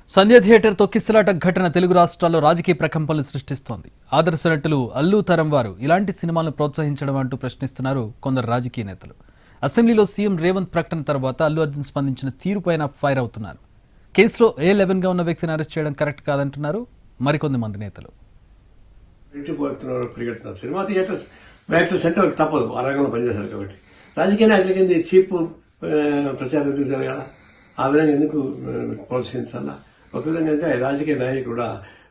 సంధ్య theatre తొక్కిసలాట ఘటన తెలుగు రాష్ట్రాల్లో రాజకీయ ప్రకంపనలు సృష్టిస్తోంది. ఆదర్శ నటులు అల్లు తరం వారు ఇలాంటి సినిమాలను ప్రోత్సహించడం అంటూ ప్రశ్నిస్తున్నారు కొందరు రాజకీయ నేతలు. అసెంబ్లీలో సీఎం రేవంత్ ప్రకటన తర్వాత అల్లు అర్జున్ స్పందించిన తీరుపైన ఫైర్ అవుతున్నారు. కేసులో A11గా ఉన్న వ్యక్తిని అరెస్ట్ చేయడం కరెక్ట్ కాదంటున్నారు మరికొంది మంది నేతలు. సినిమా థియేటర్స్ యాక్టర్స్ అంటే వాళ్ళకి తప్పదు, ఆ రంగంలో పనిచేశారు కాబట్టి. రాజకీయ నాయకులకి ఏంది చీప్ ప్రచారం ఎందుకు జరగాల, ఆ విధంగా ఎందుకు ప్రోత్సహించాలా? ఒక విధంగా అంటే రాజకీయ నాయకులు కూడా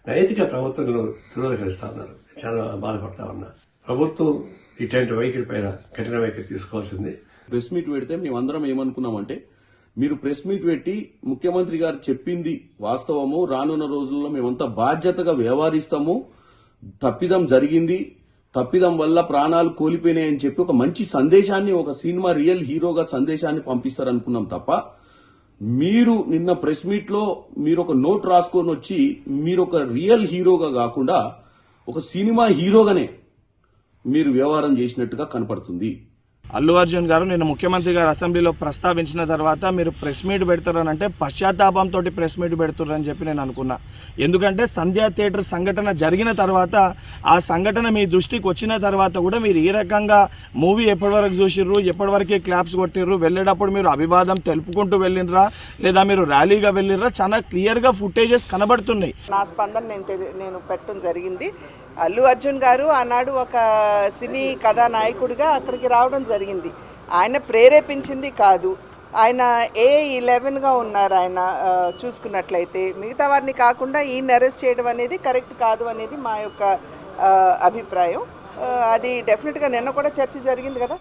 నైతిక ప్రవర్తనను తిరోధకరిస్తా ఉన్నారు. చాలా బాధపడతా ఉన్నా. ప్రభుత్వం ఇట్లాంటి వైఖరి పైన కఠిన వైఖరి తీసుకోవాల్సింది. ప్రెస్ మీట్ పెడితే మేమందరం ఏమనుకున్నామంటే, మీరు ప్రెస్ మీట్ పెట్టి ముఖ్యమంత్రి గారు చెప్పింది వాస్తవము, రానున్న రోజుల్లో మేమంతా బాధ్యతగా వ్యవహరిస్తాము, తప్పిదం జరిగింది, తప్పిదం వల్ల ప్రాణాలు కోల్పోయినాయని చెప్పి ఒక మంచి సందేశాన్ని, ఒక సినిమా రియల్ హీరోగా సందేశాన్ని పంపిస్తారనుకున్నాం తప్ప, మీరు నిన్న ప్రెస్ మీట్ లో మీరు ఒక నోట్ రాసుకొని వచ్చి మీరు ఒక రియల్ హీరోగా కాకుండా ఒక సినిమా హీరోగానే మీరు వ్యవహారం చేసినట్టుగా కనపడుతుంది. అల్లు అర్జున్ గారు నిన్న ముఖ్యమంత్రి గారు అసెంబ్లీలో ప్రస్తావించిన తర్వాత మీరు ప్రెస్ మీట్ పెడతారనంటే పశ్చాత్తాపంతో ప్రెస్ మీట్ పెడుతున్నారని చెప్పి నేను అనుకున్నా. ఎందుకంటే సంధ్యా థియేటర్ సంఘటన జరిగిన తర్వాత, ఆ సంఘటన మీ దృష్టికి వచ్చిన తర్వాత కూడా మీరు ఈ రకంగా మూవీ ఎప్పటివరకు చూసిర్రు, ఎప్పటివరకే క్లాప్స్ కొట్టిర్రు, వెళ్ళేటప్పుడు మీరు అభివాదం తెలుపుకుంటూ వెళ్ళినరా లేదా మీరు ర్యాలీగా వెళ్ళినరా, చాలా క్లియర్గా ఫుటేజెస్ కనబడుతున్నాయి. నా స్పందన నేను పెట్టడం జరిగింది. అల్లు అర్జున్ గారు ఆనాడు ఒక సినీ కథానాయకుడిగా అక్కడికి రావడం జరిగింది. ఆయన ప్రేరేపించింది కాదు. ఆయన A11గా ఉన్నారు. ఆయన చూసుకున్నట్లయితే మిగతా వారిని కాకుండా ఈయన అరెస్ట్ చేయడం అనేది కరెక్ట్ కాదు అనేది మా యొక్క అభిప్రాయం. అది డెఫినెట్గా నిన్న కూడా చర్చ జరిగింది కదా.